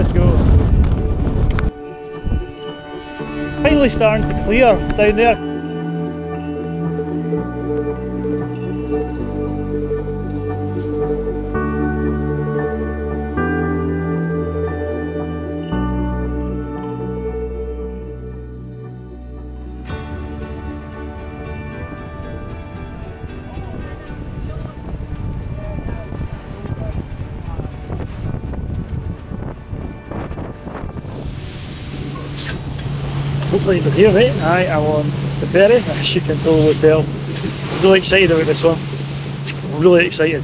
let's go. Finally starting to clear down there. Hopefully you can hear me. I am on the ferry, as you can probably tell. Really excited about this one. Really excited.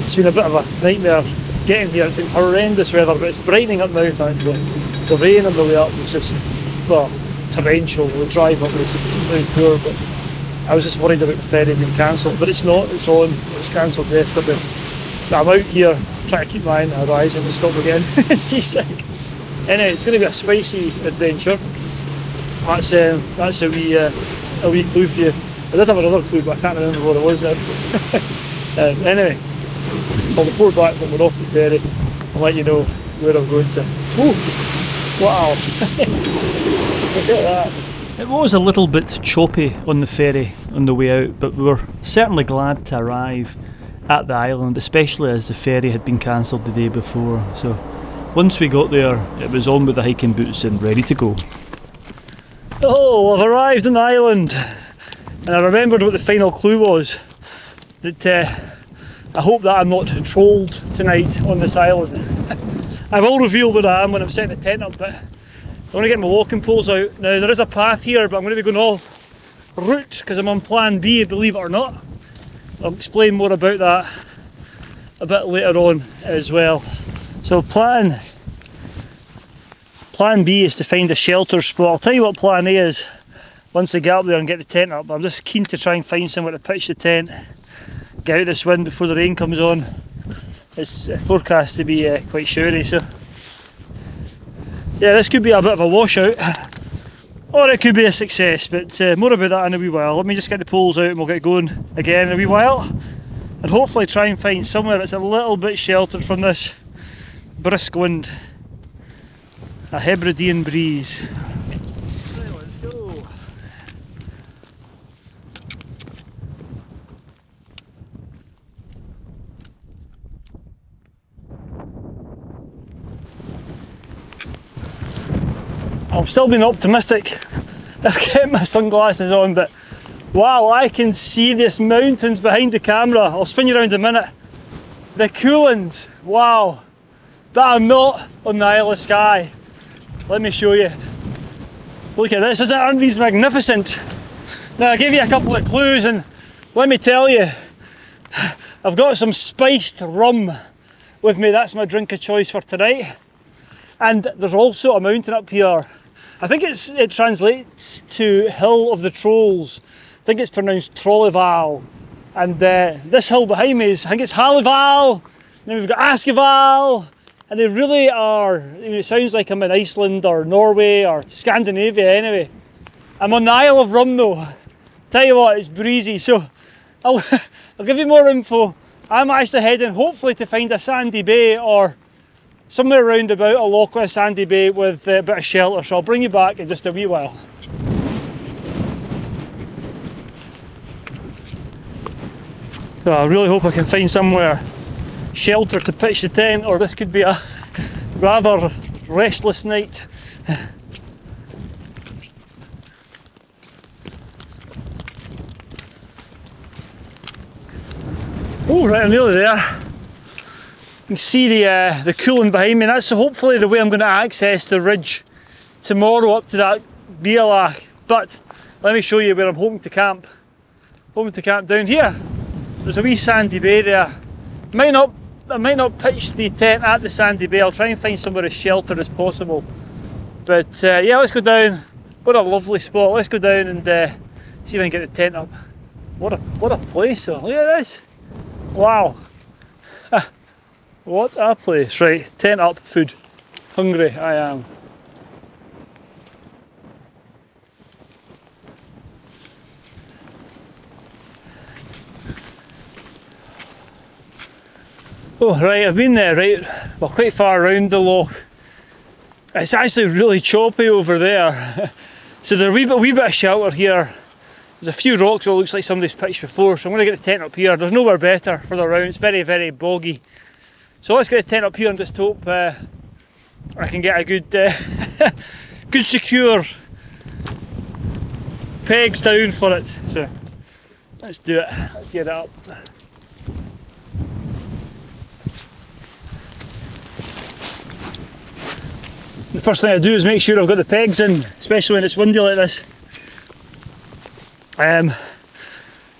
It's been a bit of a nightmare getting here. It's been horrendous weather, but it's brightening up now thankfully. The rain on the way up was just, well, torrential. The drive up was very poor, but I was just worried about the ferry being cancelled. But it's not, it's on. It was cancelled yesterday. But I'm out here trying to keep my eye on the horizon and stop again. Seasick. Anyway, it's going to be a spicy adventure. That's a wee clue for you. I did have another clue, but I can't remember what it was now. Anyway, I'll report back when we're off the ferry and let you know where I'm going to. Ooh, wow! Look at that. It was a little bit choppy on the ferry on the way out, but we were certainly glad to arrive at the island, especially as the ferry had been cancelled the day before. So once we got there, it was on with the hiking boots and ready to go. Oh, I've arrived on the island, and I remembered what the final clue was. That I hope that I'm not trolled tonight on this island. I will reveal where I am when I'm setting the tent up, but I want to get my walking poles out. Now there is a path here, but I'm going to be going off route because I'm on plan B, believe it or not. I'll explain more about that a bit later on as well. So plan B is to find a shelter spot. I'll tell you what plan A is once I get up there and get the tent up. I'm just keen to try and find somewhere to pitch the tent, get out of this wind before the rain comes on. It's forecast to be quite showery, so yeah, this could be a bit of a washout or it could be a success, but more about that in a wee while. Let me just get the poles out and we'll get going again in a wee while and hopefully try and find somewhere that's a little bit sheltered from this brisk wind. A Hebridean breeze. Right, let's go. I'm still being optimistic. I've kept my sunglasses on, but wow, I can see this mountains behind the camera. I'll spin you around in a minute. The Coolins, wow. But I'm not on the Isle of Skye. Let me show you. Look at this, aren't these magnificent? Now I gave you a couple of clues and let me tell you, I've got some spiced rum with me. That's my drink of choice for tonight. And there's also a mountain up here. I think it translates to Hill of the Trolls. I think it's pronounced Trollival. And this hill behind me is, I think it's Hallival. Then we've got Askeval. And they really are, it sounds like I'm in Iceland or Norway or Scandinavia anyway. I'm on the Isle of Rum though. Tell you what, it's breezy, so I'll give you more info. I'm actually heading hopefully to find a sandy bay or somewhere around about a loch with a sandy bay with a bit of shelter, so I'll bring you back in just a wee while. So I really hope I can find somewhere shelter to pitch the tent, or this could be a rather restless night. Oh, right, I'm nearly there. You can see the Coolin behind me, and that's hopefully the way I'm going to access the ridge tomorrow up to that Bealach. But let me show you where I'm hoping to camp. Hoping to camp down here. There's a wee sandy bay there. I might not pitch the tent at the sandy bay. I'll try and find somewhere as sheltered as possible. But yeah, let's go down. What a lovely spot. Let's go down and see if I can get the tent up. What a place though. Look at this. Wow. What a place. Right, tent up, food. Hungry I am. Oh right, I've been there, right, well quite far around the loch. It's actually really choppy over there. So there's a wee bit of shelter here. There's a few rocks where it looks like somebody's pitched before, so I'm going to get the tent up here. There's nowhere better for the round. It's very, very boggy. So let's get the tent up here and just hope I can get a good, good secure pegs down for it. So let's do it. Let's get it up. The first thing I do is make sure I've got the pegs in, especially when it's windy like this. I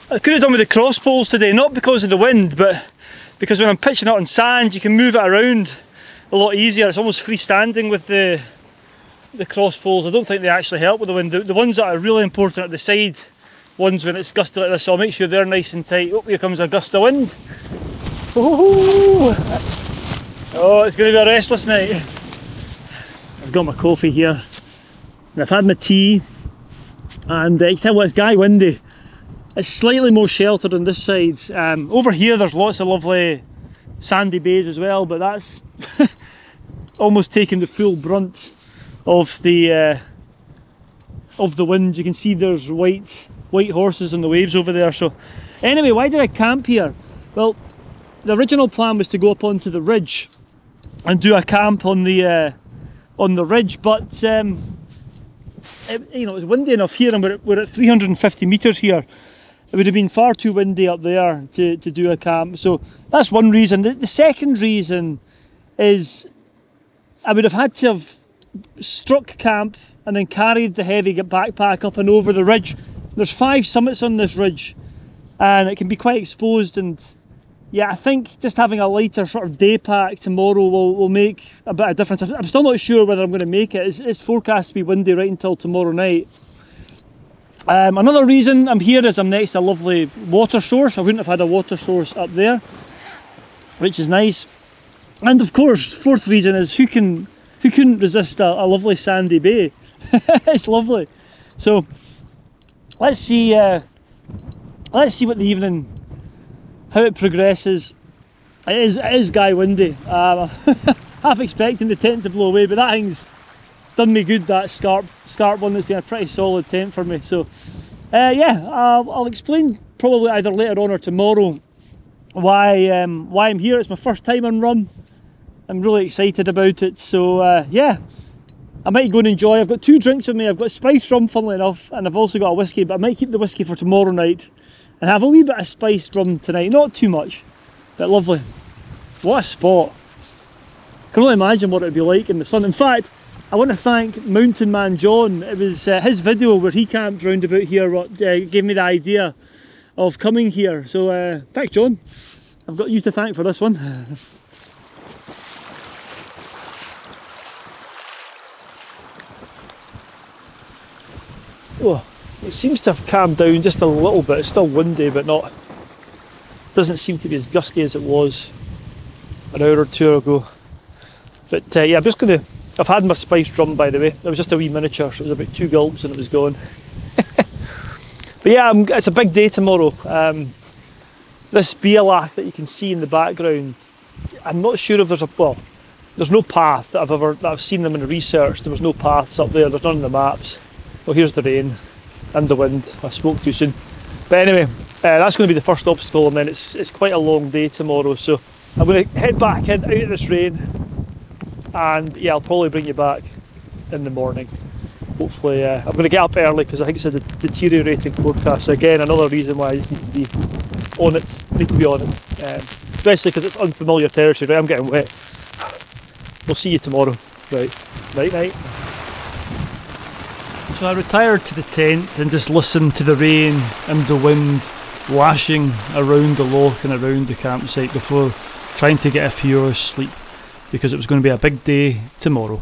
could have done with the cross poles today, not because of the wind, but because when I'm pitching it on sand, you can move it around a lot easier. It's almost freestanding with the cross poles. I don't think they actually help with the wind. The ones that are really important are the side ones when it's gusty like this, so I'll make sure they're nice and tight. Oh, here comes a gust of wind. Oh, it's going to be a restless night. I've got my coffee here, and I've had my tea, and you can tell what, it's guy windy. It's slightly more sheltered on this side. Over here there's lots of lovely sandy bays as well, but that's almost taking the full brunt of the wind. You can see there's white horses on the waves over there. So anyway, why did I camp here? Well, the original plan was to go up onto the ridge and do a camp on the ridge, but it was windy enough here, and we're at 350 metres here. It would have been far too windy up there to do a camp, so that's one reason. The second reason is I would have had to have struck camp and then carried the heavy backpack up and over the ridge. There's 5 summits on this ridge, and it can be quite exposed, and yeah, I think just having a lighter sort of day pack tomorrow will make a bit of difference. I'm still not sure whether I'm going to make it. It's forecast to be windy right until tomorrow night. Another reason I'm here is I'm next to a lovely water source. I wouldn't have had a water source up there, which is nice. And of course, fourth reason is who couldn't resist a lovely sandy bay? It's lovely. So let's see what the evening, how it progresses. It is guy windy. Half expecting the tent to blow away, but that thing's done me good, that scarp one. That's been a pretty solid tent for me. So yeah, I'll explain probably either later on or tomorrow why I'm here. It's my first time on Rum. I'm really excited about it. So yeah, I might go and enjoy. I've got 2 drinks with me. I've got spiced rum, funnily enough, and I've also got a whiskey, but I might keep the whiskey for tomorrow night and have a wee bit of spiced rum tonight. Not too much, but lovely. What a spot. I can only imagine what it would be like in the sun. In fact, I want to thank Mountain Man John. It was his video where he camped round about here what gave me the idea of coming here. So thanks, John. I've got you to thank for this one. Oh, it seems to have calmed down just a little bit. It's still windy, but not. Doesn't seem to be as gusty as it was an hour or 2 ago. But yeah, I'm just going to. I've had my spiced rum, by the way. It was just a wee miniature, so it was about 2 gulps and it was gone. But yeah, it's a big day tomorrow. This Bealach that you can see in the background, I'm not sure if there's there's no path that I've seen them in research. There was no paths up there. There's none on the maps. Well, here's the rain and the wind. I spoke too soon. But anyway, that's going to be the first obstacle, and then it's quite a long day tomorrow. So I'm going to head back in out of this rain. And yeah, I'll probably bring you back in the morning. Hopefully, I'm going to get up early because I think it's a deteriorating forecast. So again, another reason why I just need to be on it. Especially because it's unfamiliar territory. Right, I'm getting wet. We'll see you tomorrow. Right, night. So I retired to the tent and just listened to the rain and the wind lashing around the loch and around the campsite before trying to get a few hours sleep, because it was going to be a big day tomorrow.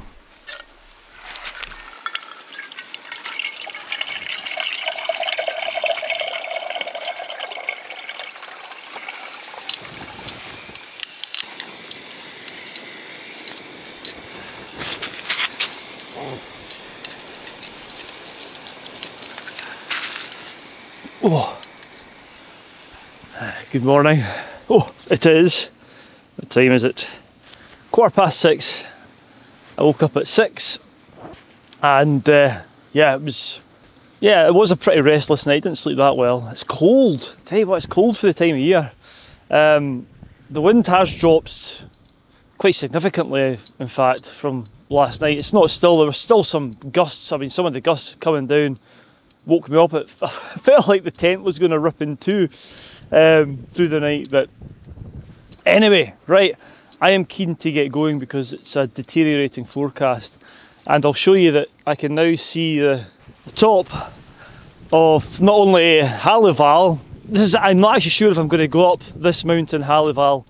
Oh, good morning. Oh, it is. What time is it? 6:15. I woke up at 6 and yeah, it was a pretty restless night. Didn't sleep that well. It's cold. Tell you what, it's cold for the time of year. The wind has dropped quite significantly, in fact, from last night. It's not still, there were still some gusts. I mean, some of the gusts coming down woke me up. It felt like the tent was going to rip in two through the night. But anyway, right, I am keen to get going because it's a deteriorating forecast. And I'll show you that I can now see the top of not only Hallival, I'm not actually sure if I'm going to go up this mountain, Hallival,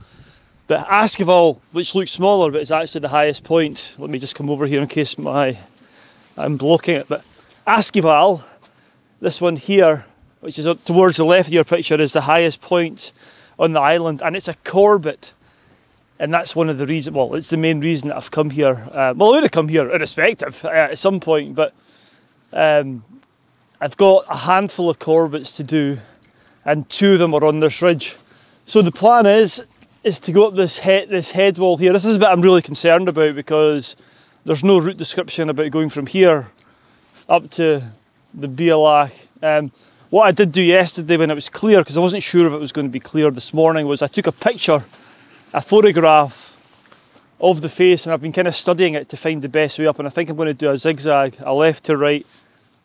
but Askival, which looks smaller but is actually the highest point. Let me just come over here in case I'm blocking it. But Askival, this one here, which is towards the left of your picture, is the highest point on the island, and it's a Corbett. And that's one of the reasons, well, it's the main reason that I've come here. Well, I would have come here irrespective at some point, but I've got a handful of Corbetts to do, and 2 of them are on this ridge. So the plan is to go up this head wall here. This is a bit I'm really concerned about because there's no route description about going from here up to the Bealach. What I did do yesterday when it was clear, because I wasn't sure if it was going to be clear this morning, was I took a photograph of the face, and I've been kind of studying it to find the best way up, and I think I'm going to do a zigzag, a left to right,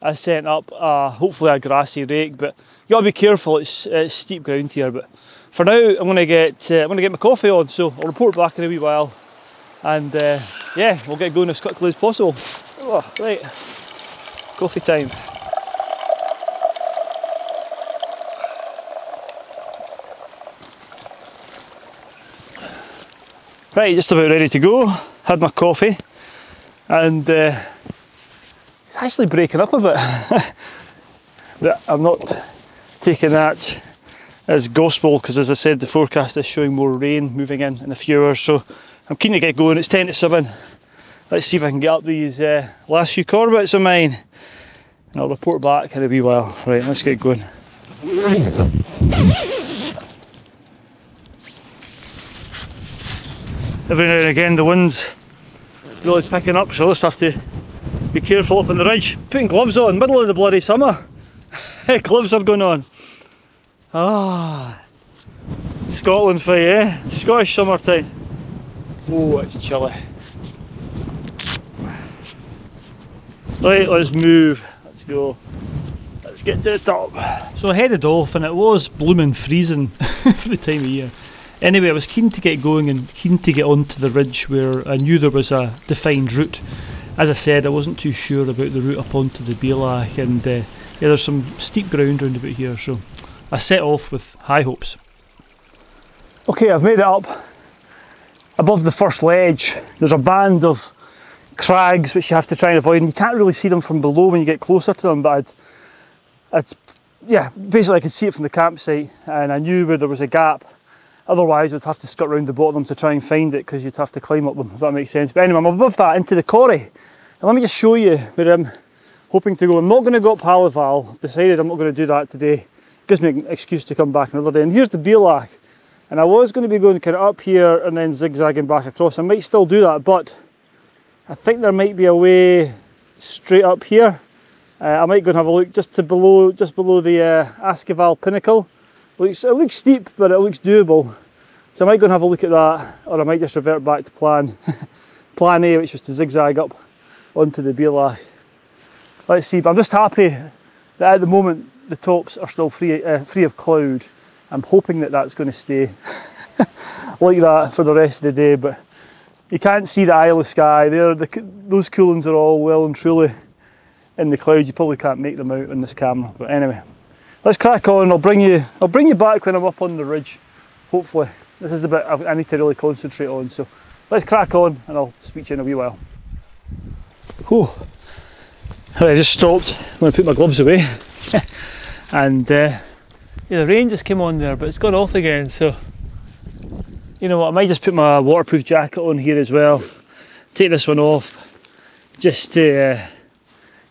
ascent up, hopefully a grassy rake, but you got to be careful, it's steep ground here. But for now I'm going to get my coffee on, so I'll report back in a wee while, and yeah, we'll get going as quickly as possible. Oh, right, coffee time. Right, just about ready to go. Had my coffee, and it's actually breaking up a bit. But I'm not taking that as gospel because, as I said, the forecast is showing more rain moving in a few hours. So I'm keen to get going. It's 10 to 7. Let's see if I can get up these last few Corbetts of mine, and I'll report back in a wee while. Right, let's get going. Every now and again the wind's really picking up, so I'll just have to be careful up on the ridge. Putting gloves on, middle of the bloody summer. Gloves are going on. Scotland for you, eh? Scottish summertime. Oh, it's chilly. Right, let's move. Let's go. Let's get to the top. So I headed off and it was blooming freezing for the time of year. Anyway, I was keen to get going and keen to get onto the ridge where I knew there was a defined route. As I said, I wasn't too sure about the route up onto the Bealach, and yeah, there's some steep ground round about here, so I set off with high hopes. Okay, I've made it up above the first ledge. There's a band of crags which you have to try and avoid, and you can't really see them from below when you get closer to them, but yeah, basically I could see it from the campsite, and I knew where there was a gap. Otherwise, I'd have to skirt round the bottom to try and find it because you'd have to climb up them, if that makes sense. But anyway, I'm above that into the quarry. And let me just show you where I'm hoping to go. I'm not going to go up Hallival. I've decided I'm not going to do that today. Gives me an excuse to come back another day. And here's the Bealach. And I was going to be going kind of up here and then zigzagging back across. I might still do that, but I think there might be a way straight up here. I might go and have a look just below the Askival pinnacle. It looks steep, but it looks doable. So I might go and have a look at that, or I might just revert back to plan A, which was to zigzag up onto the Bealach. Let's see, but I'm just happy that at the moment the tops are still free of cloud. I'm hoping that that's going to stay like that for the rest of the day, but you can't see the Isle of Skye there. Those coolings are all well and truly in the clouds. You probably can't make them out on this camera, but anyway. Let's crack on. I'll bring you back when I'm up on the ridge, hopefully. This is the bit I need to really concentrate on, so let's crack on and I'll speak to you in a wee while. Whew. I just stopped. I'm going to put my gloves away. And yeah, the rain just came on there, but it's gone off again, so you know what, I might just put my waterproof jacket on here as well. Take this one off, just to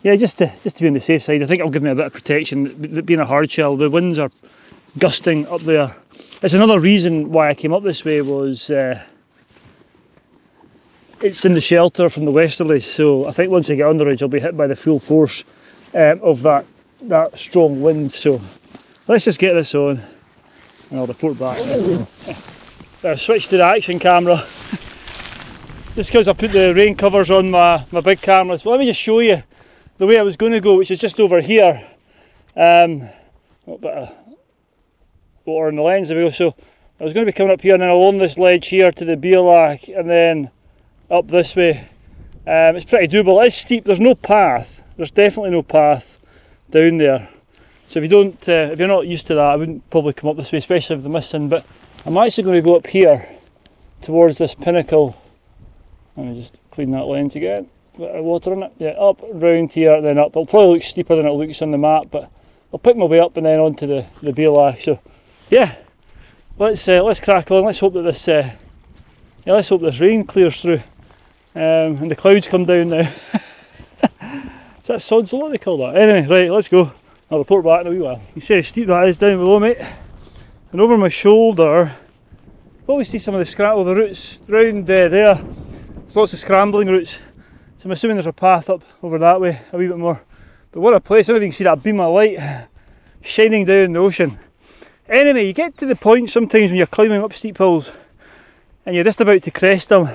yeah, just to be on the safe side. I think it'll give me a bit of protection. Being a hard shell, the winds are gusting up there. It's another reason why I came up this way was it's in the shelter from the westerlies, so I think once I get on the ridge I'll be hit by the full force of that strong wind. So let's just get this on and I'll report back. I've switched to the action camera just because I put the rain covers on my big cameras. But let me just show you the way I was going to go, which is just over here. A little bit of water in the lens, there we go. So I was going to be coming up here and then along this ledge here to the Beerlach and then up this way. It's pretty doable. It's steep, there's no path. There's definitely no path down there. So if you're not used to that, I wouldn't probably come up this way, especially with the missing. But I'm actually going to go up here towards this pinnacle. Let me just clean that lens again. Bit of water in it. Yeah, up, round here, then up. It'll probably look steeper than it looks on the map, but I'll pick my way up and then onto the Beerlach. So yeah, let's crack on. Let's hope that this rain clears through and the clouds come down now. Is that sods? What do they call that? Anyway, right, let's go. I'll report back in a wee while. You see how steep that is down below, mate. And over my shoulder, you always see some of the roots round there. There's lots of scrambling roots. So I'm assuming there's a path up over that way a wee bit more. But what a place! I don't even see that beam of light shining down the ocean. Anyway, you get to the point sometimes when you're climbing up steep hills and you're just about to crest them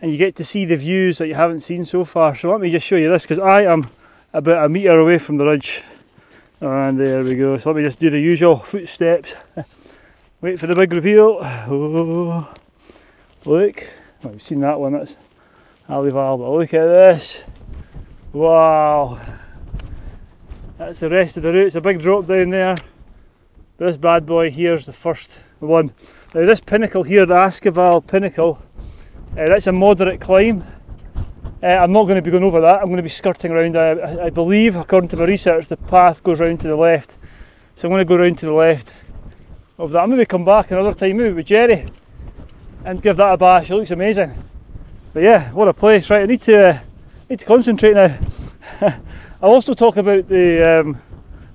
and you get to see the views that you haven't seen so far. So let me just show you this, because I am about a metre away from the ridge. And there we go. So let me just do the usual footsteps. Wait for the big reveal. Oh, look. Well, we've seen that one, that's Alival, but look at this. Wow. That's the rest of the route. It's a big drop down there. This bad boy here is the first one. Now this pinnacle here, the Askeval pinnacle, that's a moderate climb. I'm not going to be going over that. I'm going to be skirting around. I believe, according to my research, the path goes round to the left. So I'm going to go round to the left of that. I'll maybe come back another time, maybe with Jerry, and give that a bash. It looks amazing. But yeah, what a place. Right, I need to concentrate now. I'll also talk about the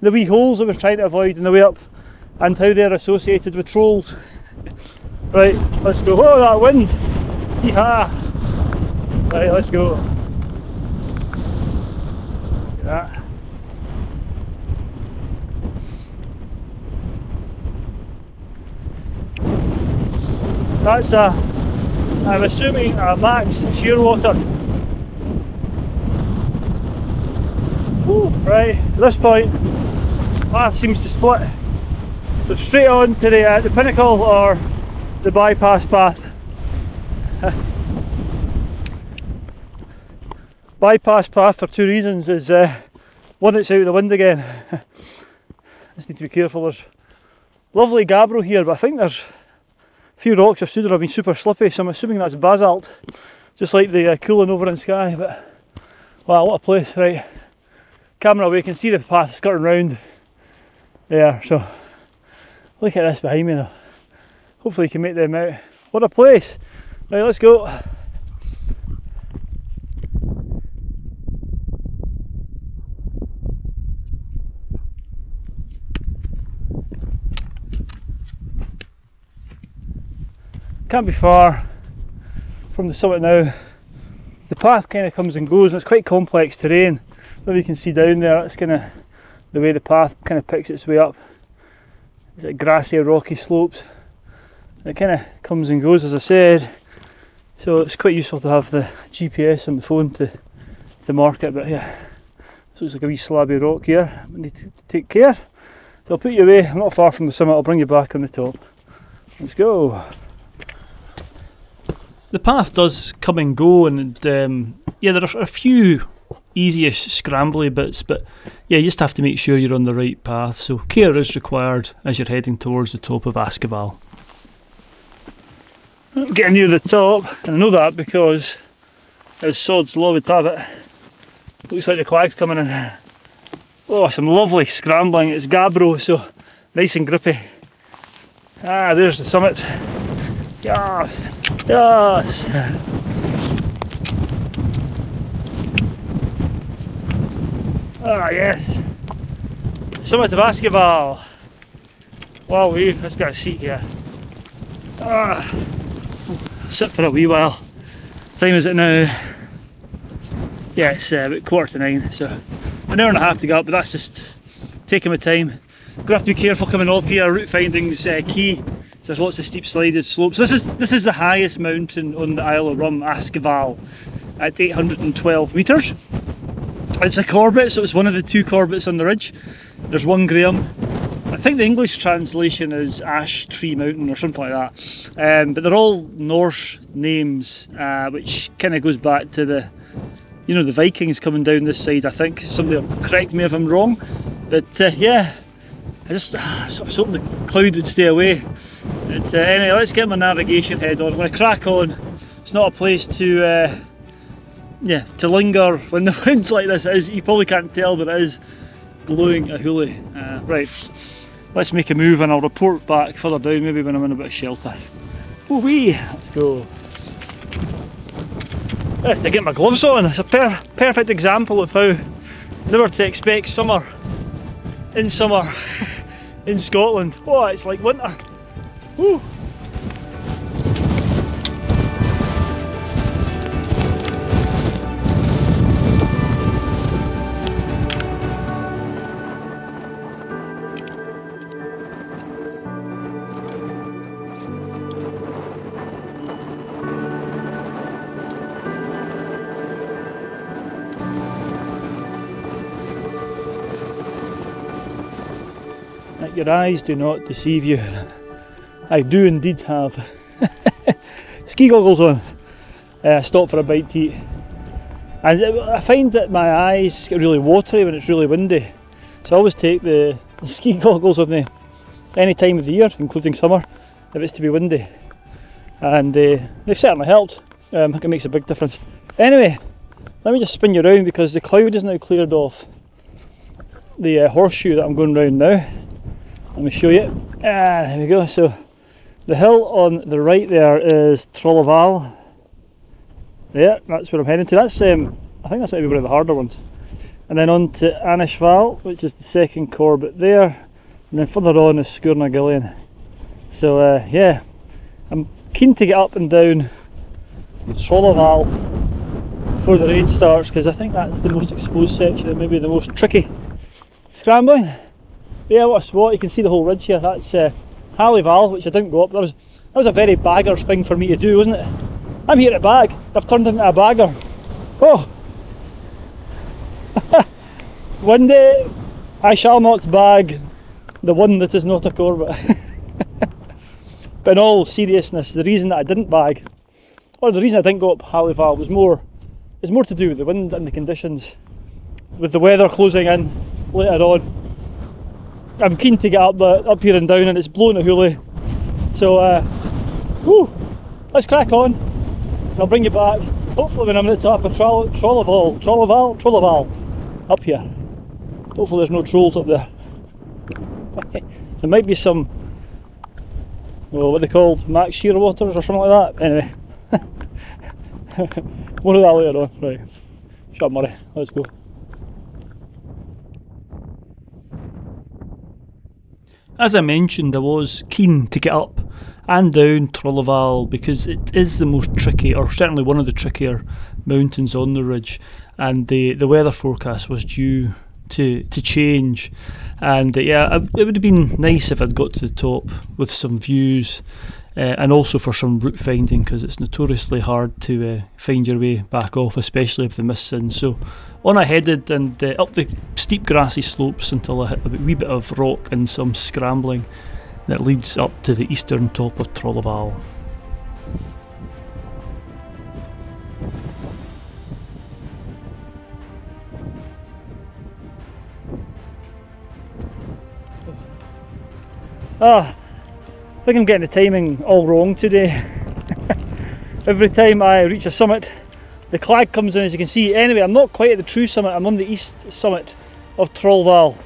wee holes I was trying to avoid on the way up and how they're associated with trolls. Right, let's go. Oh, that wind! Yeehaw! Right, let's go. Look at that. That's I'm assuming a max shearwater. Woo, right, at this point, path seems to split. So straight on to the pinnacle or the bypass path. Bypass path for two reasons. Is one, it's out of the wind again. Just need to be careful. There's lovely gabbro here, but I think there's a few rocks I've stood on have been super slippy, so I'm assuming that's basalt, just like the cooling over in Skye. But wow, what a place! Right, camera away, you can see the path skirting round there. So look at this behind me now. Hopefully you can make them out. What a place! Right, let's go. Can't be far from the summit now. The path kind of comes and goes, and it's quite complex terrain. Maybe you can see down there, that's kind of the way the path kind of picks its way up. It's like grassy, rocky slopes. It kind of comes and goes, as I said. So it's quite useful to have the GPS on the phone to mark it. But yeah, this looks like a wee slabby rock here. I need to take care. So I'll put you away. I'm not far from the summit. I'll bring you back on the top. Let's go. The path does come and go, and yeah, there are a few easyish scrambly bits, but yeah, you just have to make sure you're on the right path, so care is required as you're heading towards the top of Askeval. I'm getting near the top, and I know that because as sod's law would have it, looks like the clag's coming in. Oh, some lovely scrambling. It's gabbro, so nice and grippy. Ah, there's the summit. Yes! Yes! Ah, yes! Summit of Askeval! Wow, let's get a seat here. Ah, sit for a wee while. Time is it now? Yeah, it's about 8:45, so an hour and a half to go up, but that's just taking my time. Gonna have to be careful coming off here. Route finding's key. So there's lots of steep slided slopes. This is the highest mountain on the Isle of Rum, Askeval, at 812 metres. It's a Corbett, so it's one of the 2 Corbetts on the ridge. There's one Graham. I think the English translation is Ash Tree Mountain or something like that. But they're all Norse names, which kind of goes back to the, you know, the Vikings coming down this side. I think somebody will correct me if I'm wrong. But yeah, I was hoping the cloud would stay away. But anyway, let's get my navigation head on. I'm going to crack on. It's not a place to linger when the wind's like this. It is, you probably can't tell, but it is blowing a hoolie. Right, let's make a move and I'll report back further down, maybe when I'm in a bit of shelter. Ooh wee, let's go. I have to get my gloves on. It's a perfect example of how never to expect summer in Scotland. Oh, it's like winter. Woo. Your eyes do not deceive you. I do indeed have ski goggles on. Stop for a bite to eat. And I find that my eyes get really watery when it's really windy. So I always take the ski goggles with me any time of the year, including summer, if it's to be windy. And they've certainly helped. I think it makes a big difference. Anyway, let me just spin you around because the cloud is now cleared off the horseshoe that I'm going round now. Let me show you. There we go. So the hill on the right there is Trolloval. Yeah, that's where I'm heading to. That's I think that's maybe one of the harder ones. And then on to Anishval, which is the 2nd Corbett there. And then further on is Scoornagillion. So yeah, I'm keen to get up and down Trolloval before the rain starts, because I think that's the most exposed section and maybe the most tricky. Scrambling. Yeah, what a spot. You can see the whole ridge here. That's Hallival, which I didn't go up. That was a very bagger's thing for me to do, wasn't it? I'm here to bag. I've turned into a bagger. Oh! One day I shall not bag the one that is not a Corbett. But in all seriousness, the reason that I didn't bag, or the reason I didn't go up Hallival, is more to do with the wind and the conditions. With the weather closing in later on, I'm keen to get up here and down, and it's blowing a hoolie. So, woo, let's crack on. And I'll bring you back, hopefully when I'm at the top of Trolloval, up here. Hopefully there's no trolls up there. There might be some, what are they called, Max Shearwaters or something like that. Anyway, more of that later on. Right, shut up Murray, let's go. As I mentioned, I was keen to get up and down Trolloval because it is the most tricky, or certainly one of the trickier mountains on the ridge, and the weather forecast was due to change. And yeah, it would have been nice if I'd got to the top with some views, and also for some route finding, because it's notoriously hard to find your way back off, especially if the mist's in. So on I headed, and up the steep grassy slopes until I hit a wee bit of rock and some scrambling that leads up to the eastern top of Trolloval. I think I'm getting the timing all wrong today. Every time I reach a summit, the clag comes in, as you can see. Anyway, I'm not quite at the true summit, I'm on the east summit of Trolloval.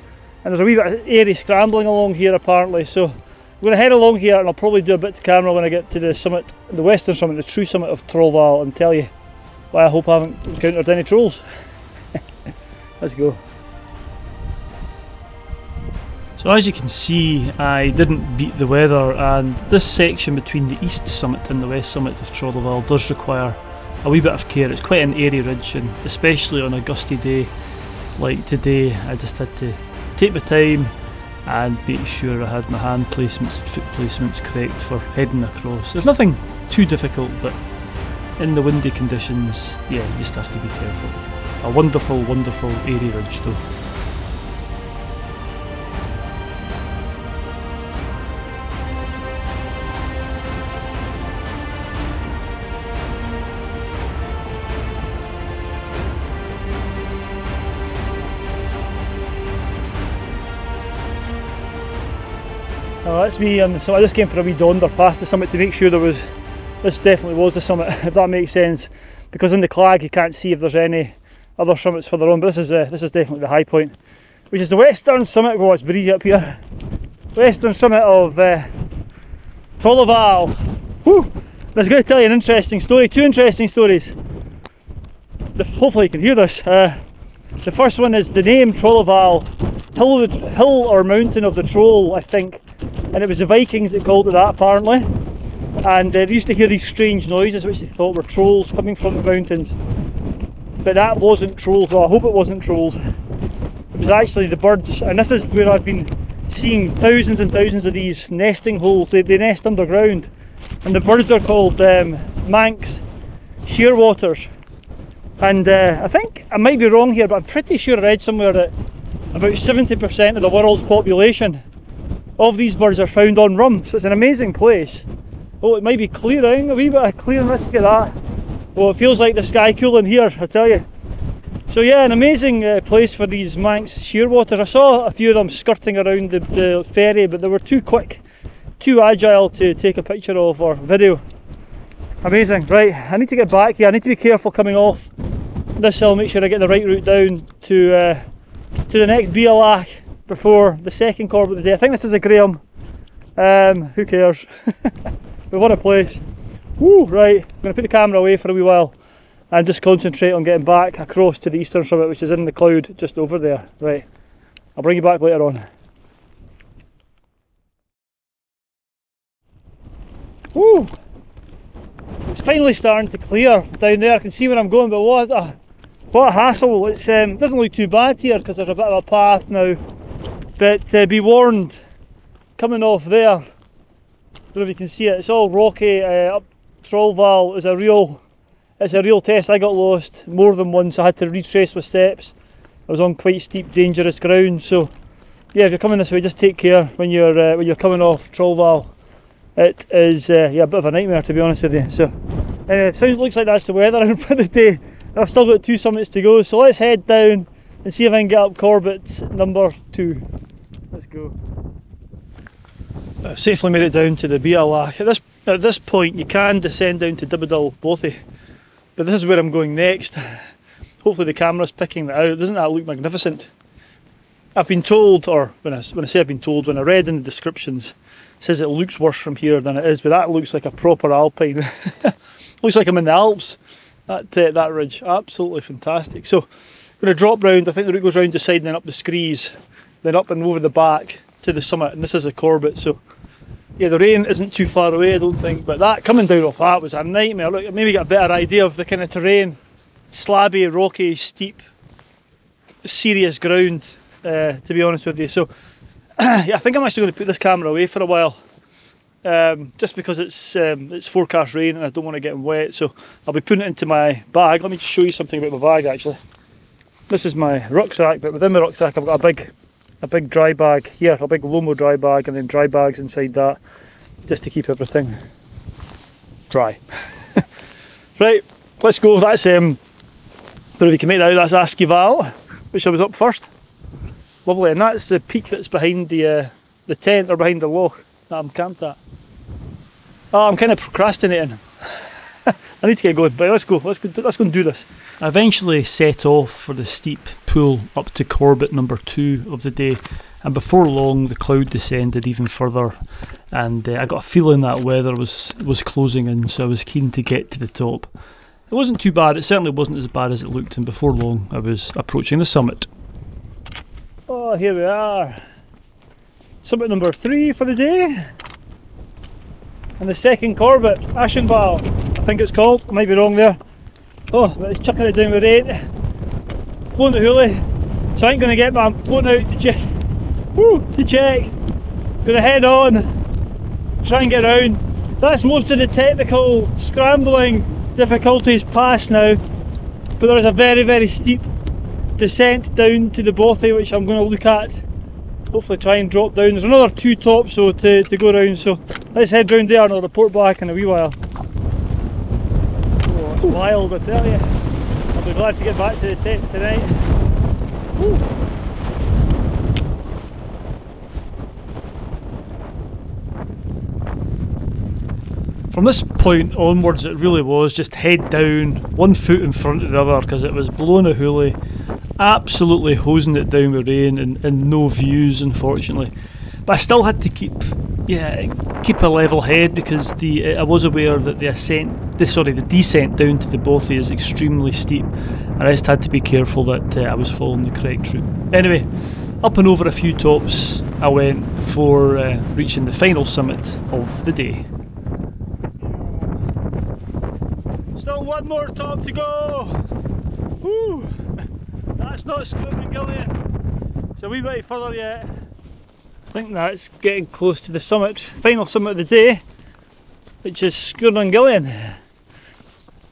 And there's a wee bit of airy scrambling along here apparently, so I'm going to head along here, and I'll probably do a bit to camera when I get to the summit, the western summit, the true summit of Trolloval, and tell you why I hope I haven't encountered any trolls. Let's go. So as you can see, I didn't beat the weather, and this section between the east summit and the west summit of Trolloval does require a wee bit of care. It's quite an airy ridge, and especially on a gusty day like today, I just had to take my time and make sure I had my hand placements and foot placements correct for heading across. There's nothing too difficult, but in the windy conditions, yeah, you just have to be careful. A wonderful, wonderful airy ridge though. Oh, that's me on the summit. I just came for a wee donder past the summit to make sure this definitely was the summit, if that makes sense, because in the clag you can't see if there's any other summits further on, but this is definitely the high point, which is the western summit. Oh, it's breezy up here. Western summit of Trolloval. Whew! I was going to tell you an interesting story, two interesting stories. Hopefully you can hear this. The first one is the name Trolloval, hill or mountain of the troll, I think, and it was the Vikings that called it that apparently. And they used to hear these strange noises which they thought were trolls coming from the mountains, but that wasn't trolls. Well, I hope it wasn't trolls. It was actually the birds, and this is where I've been seeing thousands and thousands of these nesting holes. They nest underground, and the birds are called Manx shearwaters. And I think I might be wrong here, but I'm pretty sure I read somewhere that about 70% of the world's population of these birds are found on Rum, so it's an amazing place. Oh, it might be clearing, a wee bit of clearing, let's get that. Oh, it feels like the sky cooling here, I tell you. So yeah, an amazing place for these Manx shearwaters. I saw a few of them skirting around the ferry, but they were too quick, too agile to take a picture of or video. Amazing. Right, I need to get back here. I need to be careful coming off this hill, make sure I get the right route down to the next Bialach before the second Corbett of the day. I think this is a Graham. Who cares? But what a place. Woo, right, I'm going to put the camera away for a wee while and just concentrate on getting back across to the eastern summit, which is in the cloud just over there. Right, I'll bring you back later on. Woo! It's finally starting to clear down there. I can see where I'm going, but what a hassle. It doesn't look too bad here because there's a bit of a path now, but be warned, coming off there, I don't know if you can see it, it's all rocky. Up Trollval is it's a real test. I got lost more than once. I had to retrace my steps. I was on quite steep, dangerous ground. So yeah, if you're coming this way, just take care when you're coming off Trollval. It is yeah, a bit of a nightmare, to be honest with you. So anyway, it looks like that's the weather for the day. I've still got 2 summits to go, so let's head down and see if I can get up Corbett number 2. Let's go. I've safely made it down to the Bialach. At this point you can descend down to Dibidil Bothy, but this is where I'm going next. Hopefully the camera's picking that out. Doesn't that look magnificent? I've been told, or when I say I've been told, when I read in the descriptions, it says it looks worse from here than it is, but that looks like a proper alpine. Looks like I'm in the Alps, that ridge. Absolutely fantastic. So I'm going to drop round. I think the route goes round the side and then up the screes, then up and over the back to the summit, and this is a Corbett. So yeah, the rain isn't too far away, I don't think, but that coming down off that was a nightmare. Look, I maybe get a better idea of the kind of terrain. Slabby, rocky, steep, serious ground, to be honest with you. So yeah, I think I'm actually going to put this camera away for a while, just because it's forecast rain and I don't want to get wet. So I'll be putting it into my bag. Let me just show you something about my bag actually. This is my rucksack, but within my rucksack I've got a big dry bag here, a big Lomo dry bag, and then dry bags inside that, just to keep everything dry. Right, let's go. That's don't know if you can make that out. That's Askival, which I was up first. Lovely, and that's the peak that's behind the tent, or behind the loch that I'm camped at. Oh, I'm kind of procrastinating. I need to get going, but let's go and do this. I eventually set off for the steep pull up to Corbett number 2 of the day, and before long the cloud descended even further, and I got a feeling that weather was closing in, so I was keen to get to the top. It wasn't too bad, it certainly wasn't as bad as it looked, and before long I was approaching the summit. Oh, here we are. Summit number 3 for the day. And the second Corbett, Ashenval, I think it's called. I might be wrong there. Oh, but it's chucking it down with rain. Blowing the hoolie. So I ain't going to get my boat out to check. Going to head on, try and get around. That's most of the technical scrambling difficulties past now. But there is a very, very steep descent down to the Bothy, which I'm going to look at. Hopefully try and drop down. There's another 2 tops so to go around, so let's head round there and I'll report back in a wee while. Oh, it's wild, I tell you. I'll be glad to get back to the tent tonight. Woo. From this point onwards it really was just head down, 1 foot in front of the other, because it was blowing a hoolie, absolutely hosing it down with rain and no views unfortunately. But I still had to keep a level head because I was aware that the descent down to the Bothy is extremely steep, and I just had to be careful that I was following the correct route. Anyway, up and over a few tops I went before reaching the final summit of the day. Still 1 more top to go! Woo! That's not Scrambly. It's a wee bit further yet. I think that's getting close to the summit, final summit of the day, which is Scrambly.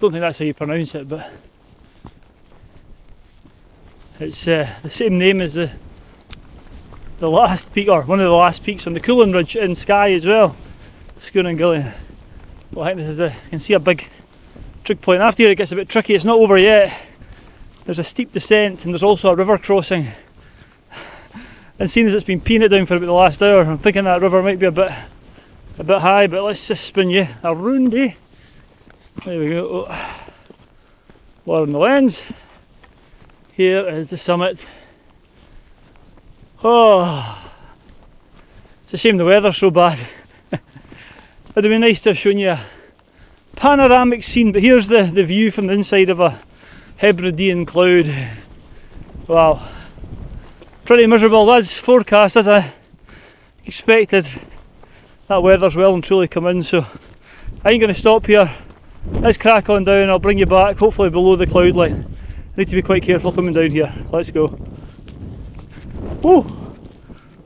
Don't think that's how you pronounce it, but it's the same name as the last peak, or one of the last peaks on the Cooling Ridge in Skye as well, Scrambly. Well, I think this is you can see a big trig point. After here it gets a bit tricky, it's not over yet. There's a steep descent and there's also a river crossing. And seeing as it's been peeing it down for about the last hour, I'm thinking that river might be a bit high, but let's just spin you around, eh? There we go. Oh. Water on the lens. Here is the summit. Oh, it's a shame the weather's so bad. It'd have been nice to have shown you a panoramic scene, but here's the view from the inside of a Hebridean cloud. Wow, pretty miserable as forecast, as I expected. That weather's well and truly come in, so I ain't going to stop here. Let's crack on down, I'll bring you back, hopefully below the cloud line. I need to be quite careful coming down here. Let's go. Whoa,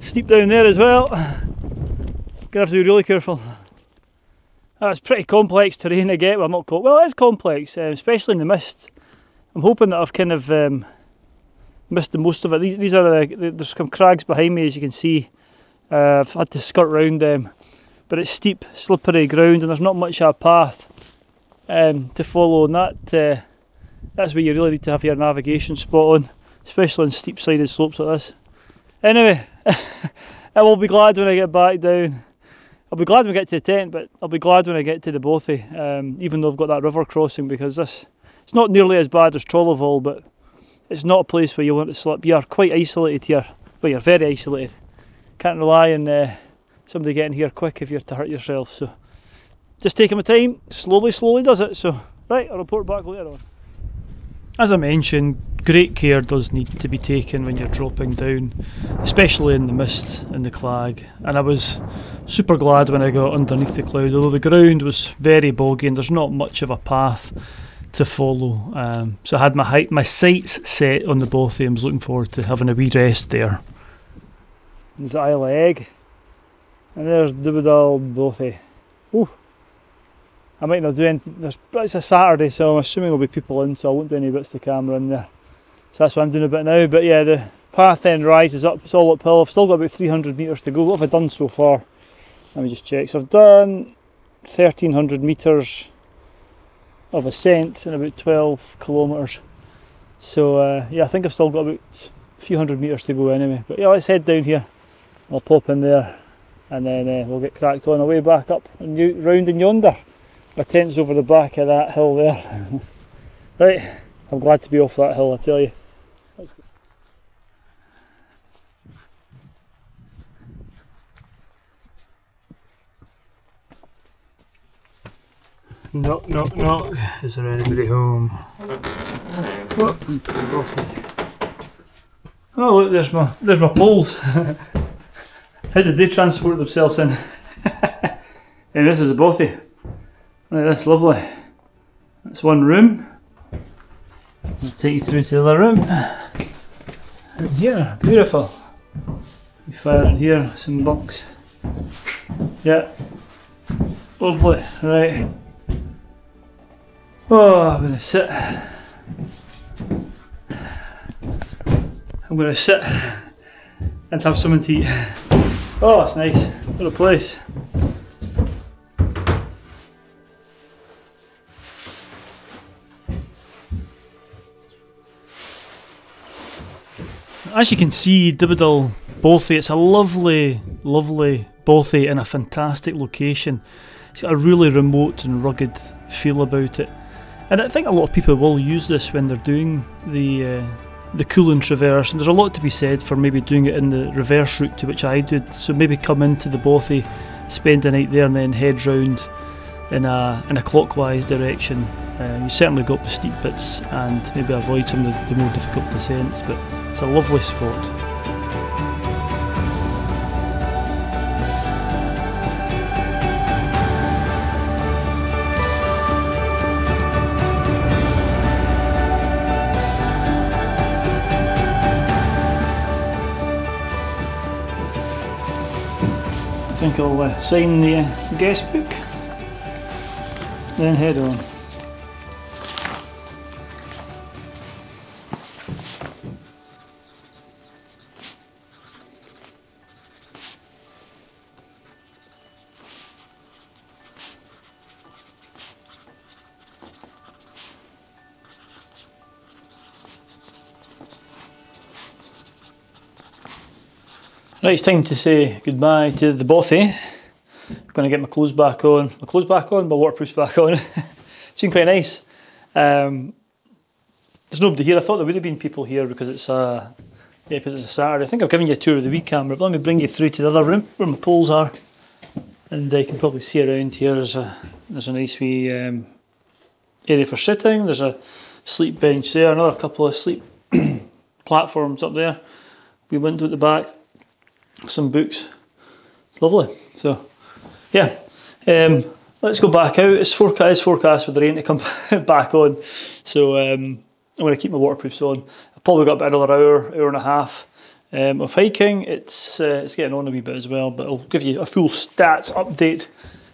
steep down there as well. Gonna have to be really careful. That's pretty complex terrain to get. Well, not well, it is complex, especially in the mist. I'm hoping that I've kind of missed the most of it. These are there's some crags behind me, as you can see. I've had to skirt round them, but it's steep, slippery ground, and there's not much of a path to follow. And that's where you really need to have your navigation spot on, especially on steep-sided slopes like this. Anyway, I will be glad when I get back down. I'll be glad when I get to the tent, but I'll be glad when I get to the Bothy, even though I've got that river crossing, because it's not nearly as bad as Trolloval, but it's not a place where you want to slip. You're quite isolated here. Well, you're very isolated. Can't rely on somebody getting here quick if you're to hurt yourself. So just taking my time, slowly does it. So right, I'll report back later on. As I mentioned, great care does need to be taken when you're dropping down, especially in the mist and the clag. And I was super glad when I got underneath the cloud, although the ground was very boggy and there's not much of a path to follow. So I had my sights set on the Bothy and was looking forward to having a wee rest there. There's the Isle of Egg, and there's Dibidil Bothy. Ooh. I might not do anything. It's a Saturday, so I'm assuming there'll be people in, so I won't do any bits to camera in there. So that's what I'm doing a bit now. But yeah, the path then rises up. It's all uphill. I've still got about 300 metres to go. What have I done so far? Let me just check. So I've done 1,300 metres of ascent and about 12 kilometres. So yeah, I think I've still got about a few hundred metres to go anyway. But yeah, let's head down here. I'll pop in there, and then we'll get cracked on our way back up and round in yonder. My tent's over the back of that hill there. Right, I'm glad to be off that hill, I tell you. Let's go. Knock, knock, knock. Is there anybody home? What? Oh look, there's my poles. How did they transport themselves in? And this is a Bothy. Look, that's lovely. That's one room. I'll take you through to the other room. And here, beautiful. You fire it here, some bunks. Yeah, lovely, right. Oh, I'm going to sit. I'm going to sit and have something to eat. Oh, it's nice. What a place. As you can see, Dibidil Bothy, it's a lovely, lovely bothy in a fantastic location. It's got a really remote and rugged feel about it. And I think a lot of people will use this when they're doing the cooling traverse, and there's a lot to be said for maybe doing it in the reverse route to which I did. So maybe come into the Bothy, spend the night there and then head round in a clockwise direction. You certainly go up the steep bits and maybe avoid some of the more difficult descents, but it's a lovely spot. I think I'll sign the guest book, then head on. Right, it's time to say goodbye to the Bothy. I'm going to get my clothes back on. My waterproof's back on. It's been quite nice. There's nobody here. I thought there would have been people here because it's a Saturday. I think I've given you a tour of the wee camera, but let me bring you through to the other room where my poles are, and you can probably see around here. There's a nice wee area for sitting. There's a sleep bench there. Another couple of sleep platforms up there. Wee window at the back. Some books. It's lovely. So yeah, let's go back out. It's forecast for the rain to come back on, so I'm going to keep my waterproofs on. I've probably got about another hour and a half of hiking. It's getting on a wee bit as well, but I'll give you a full stats update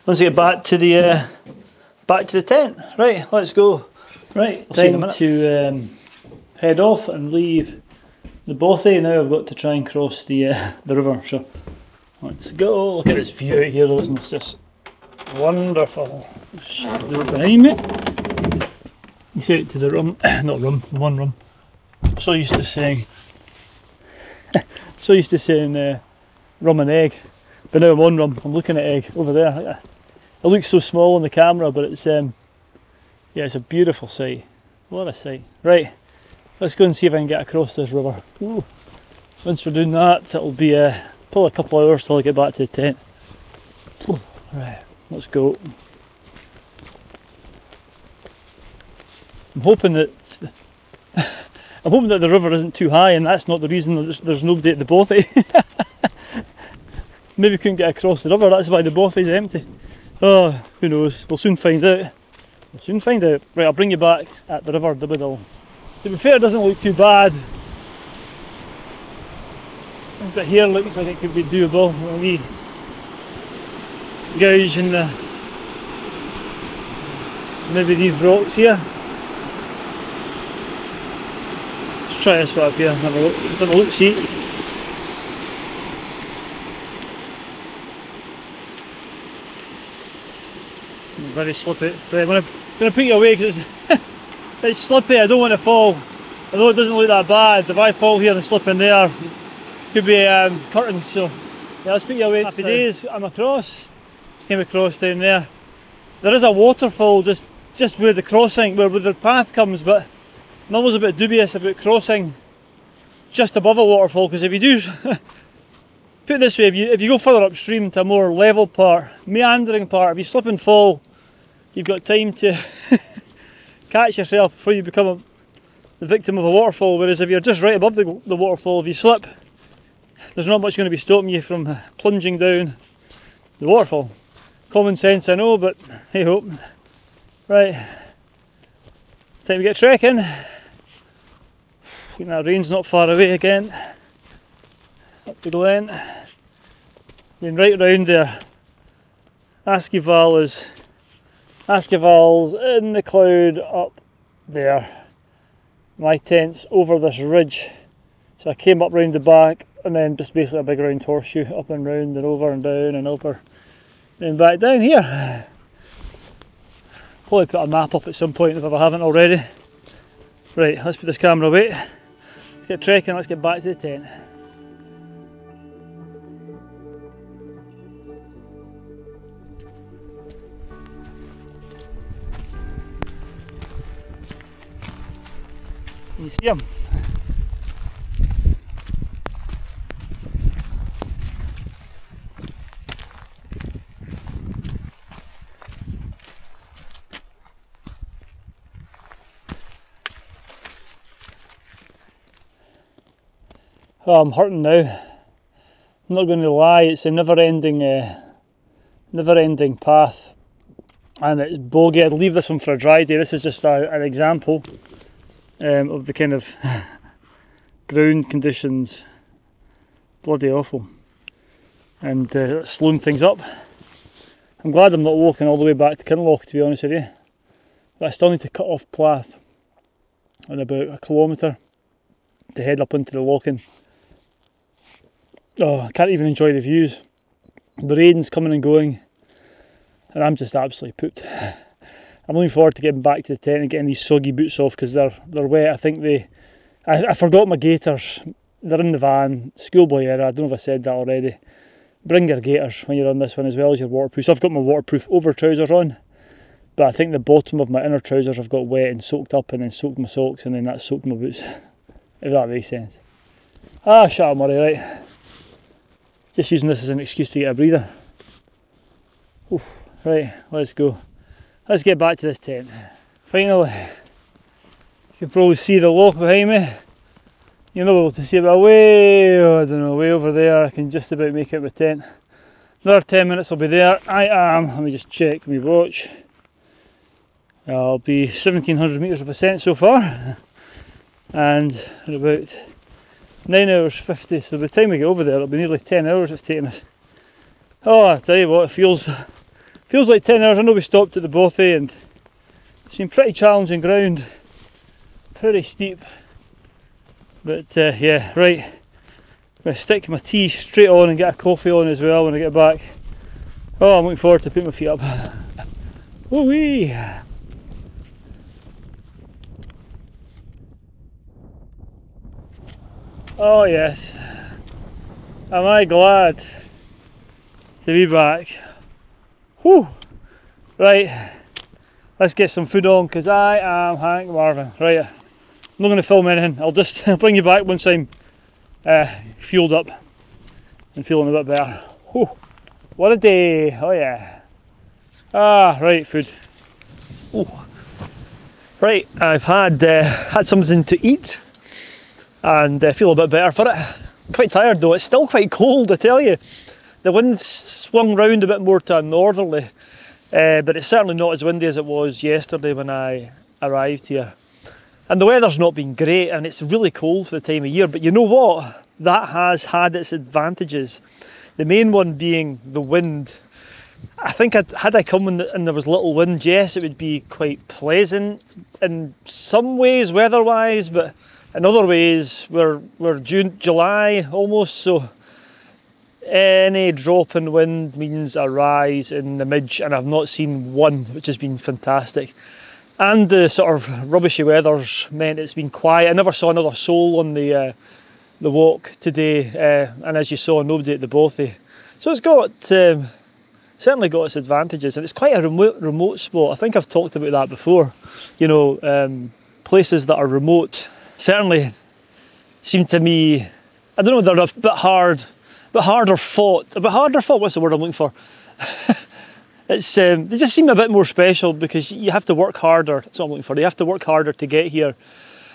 once I get back to the tent. Right, let's go. Right, time to head off and leave the Bothy. Now I've got to try and cross the river, so let's go. Look at this view out here though, isn't it just wonderful? Behind me. You say it to the rum, not rum, one rum. I'm so used to saying rum and egg, but now I'm on rum. I'm looking at egg over there. It looks so small on the camera, but it's yeah, it's a beautiful sight. What a sight. Right. Let's go and see if I can get across this river. Ooh. Once we're doing that, it'll be probably a couple of hours till I get back to the tent. Ooh. Right, let's go. I'm hoping that the river isn't too high, and that's not the reason that there's nobody at the Bothy. Maybe we couldn't get across the river. That's why the Bothy's empty. Oh, who knows? We'll soon find out. Right, I'll bring you back at the river Dibidil. To be fair, it doesn't look too bad. This bit here looks like it could be doable. A wee gouge in maybe these rocks here. Let's try this bit up here and have a look. Let's have a look, see. Very slippy. Right, I'm going to put you away because it's slippy. I don't want to fall. Although it doesn't look that bad, if I fall here and slip in there, could be curtains. So yeah, let's put you away. Happy days. I'm across. Came across down there. There is a waterfall just where the crossing, where the path comes, but I'm always a bit dubious about crossing just above a waterfall, because if you do, put it this way, if you go further upstream to a more level part, meandering part, if you slip and fall, you've got time to catch yourself before you become the victim of a waterfall. Whereas if you're just right above the waterfall, if you slip, there's not much going to be stopping you from plunging down the waterfall. Common sense, I know, but hey ho. Right, time to get trekking. think that rain's not far away again. Up the glen. Then right round there. Askeval's in the cloud up there. My tent's over this ridge. So I came up round the back and then just basically a big round horseshoe up and round and over and down and over. Then back down here. Probably put a map up at some point if I haven't already. Right, let's put this camera away. Let's get trekking, let's get back to the tent. Can you see him? Oh, I'm hurting now. I'm not going to lie, it's a never-ending path, and it's boggy. I'd leave this one for a dry day. This is just an example of the kind of ground conditions. Bloody awful, and slowing things up. I'm glad I'm not walking all the way back to Kinloch, to be honest with you, but I still need to cut off Plath in about a kilometre to head up into the Lochan. Oh, I can't even enjoy the views. The rain's coming and going, and I'm just absolutely pooped. I'm looking forward to getting back to the tent and getting these soggy boots off because they're wet. I think I forgot my gaiters. They're in the van, schoolboy era. I don't know if I said that already. Bring your gaiters when you're on this one as well as your waterproof. So I've got my waterproof over trousers on, but I think the bottom of my inner trousers have got wet and soaked up, and then soaked my socks, and then that soaked my boots. If that makes sense. Ah, shut up, Murray, right. Just using this as an excuse to get a breather. Oof, right, let's go. Let's get back to this tent. Finally, you can probably see the loch behind me. You're not able to see it, but way, I don't know, way over there, I can just about make out my tent. Another 10 minutes I'll be there. I am, let me just check my watch. I'll be 1700 metres of ascent so far. And in about 9 hours 50, so by the time we get over there it'll be nearly 10 hours it's taken us. Oh, I tell you what, it feels like 10 hours. I know we stopped at the Bothy and it's been pretty challenging ground, pretty steep, but yeah, right, I'm going to stick my tea straight on and get a coffee on as well when I get back. Oh, I'm looking forward to putting my feet up. Woo-wee! Oh yes, am I glad to be back. Whew. Right, let's get some food on because I am Hank Marvin. Right, I'm not going to film anything, I'll just bring you back once I'm fueled up and feeling a bit better. Whew. What a day, oh yeah. Ah, right, food. Ooh. Right, I've had something to eat and feel a bit better for it. Quite tired though, it's still quite cold, I tell you. The wind swung round a bit more to a northerly, but it's certainly not as windy as it was yesterday when I arrived here. And the weather's not been great and it's really cold for the time of year, but you know what? That has had its advantages. The main one being the wind. I think had I come and there was little wind, yes, it would be quite pleasant in some ways weather-wise, but in other ways, we're June, July almost, so any drop in wind means a rise in the midge, and I've not seen one, which has been fantastic. And the sort of rubbishy weather's meant it's been quiet. I never saw another soul on the walk today, and as you saw, nobody at the Bothy. So it's got certainly got its advantages, and it's quite a remote spot. I think I've talked about that before. You know, places that are remote certainly seem to me, I don't know, they're a bit harder fought. What's the word I'm looking for? It's they just seem a bit more special because you have to work harder. That's what I'm looking for. You have to work harder to get here.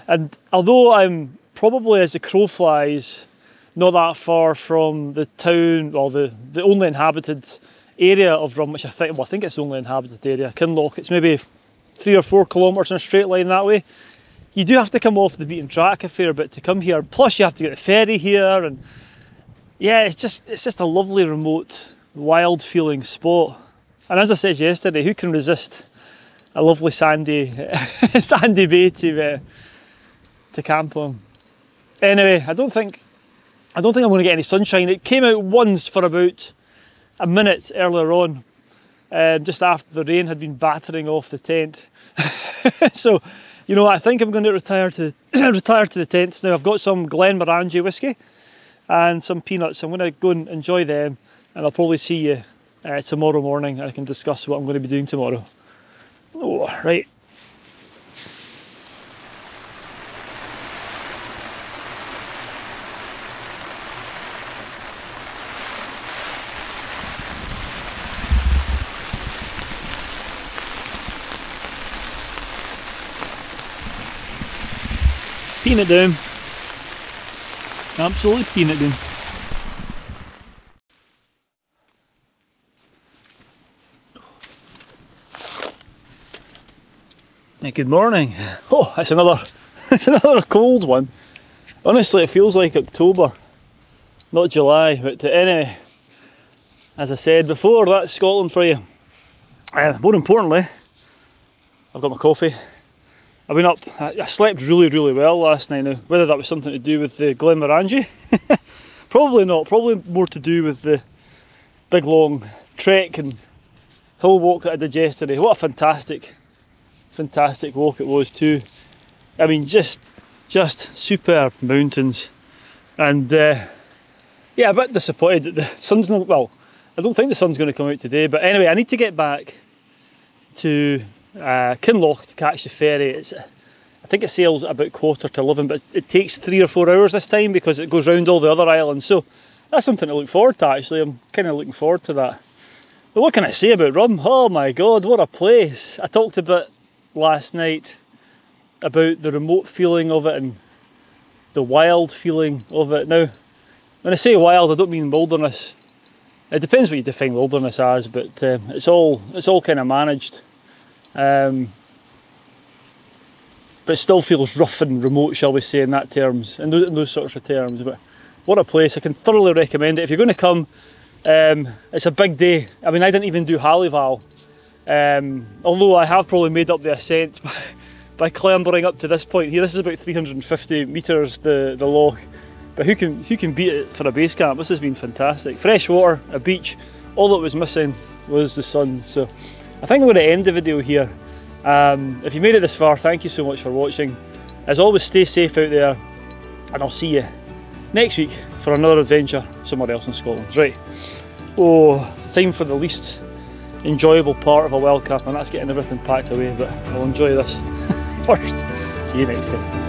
And although I'm probably, as the crow flies, not that far from the town, or the only inhabited area of Rum, which I think it's the only inhabited area, Kinloch. It's maybe 3 or 4 kilometres in a straight line that way. you do have to come off the beaten track a fair bit to come here. Plus you have to get the ferry here, and yeah, it's just a lovely, remote, wild feeling spot. And as I said yesterday, who can resist a lovely sandy sandy bay to camp on? Anyway, I don't think I'm going to get any sunshine. It came out once for about a minute earlier on, just after the rain had been battering off the tent. So, you know, I think I'm going to retire to the tents now. I've got some Glenmorangie whiskey and some peanuts. I'm going to go and enjoy them, and I'll probably see you tomorrow morning, and I can discuss what I'm going to be doing tomorrow. Oh, right. Peen it down. Absolutely peen it down. Yeah, good morning. Oh, it's another cold one. Honestly, it feels like October, not July. But anyway, as I said before, that's Scotland for you. More importantly, I've got my coffee. I've been up, I slept really, really well last night now. Whether that was something to do with the Glenmorangie, probably not. Probably more to do with the big long trek and hill walk that I did yesterday. What a fantastic walk it was too. I mean, just superb mountains. And yeah, a bit disappointed that the sun's not, well, I don't think the sun's going to come out today. But anyway, I need to get back to Kinloch to catch the ferry. I think it sails at about 11:15, but it takes 3 or 4 hours this time because it goes round all the other islands. So that's something to look forward to actually. I'm kind of looking forward to that. But what can I say about Rum? Oh my god, what a place. I talked a bit last night about the remote feeling of it and the wild feeling of it. Now, when I say wild, I don't mean wilderness. It depends what you define wilderness as, but it's all kind of managed. But it still feels rough and remote, shall we say, in that terms, in those sorts of terms. But what a place! I can thoroughly recommend it if you're going to come. It's a big day. I mean, I didn't even do Hallival, although I have probably made up the ascent by clambering up to this point here. This is about 350 metres, the loch. But who can beat it for a base camp? This has been fantastic. Fresh water, a beach. All that was missing was the sun. So I think I'm going to end the video here. If you made it this far, thank you so much for watching. As always, stay safe out there, and I'll see you next week for another adventure somewhere else in Scotland. Right, oh, time for the least enjoyable part of a wild camp, and that's getting everything packed away, but I'll enjoy this first. See you next time.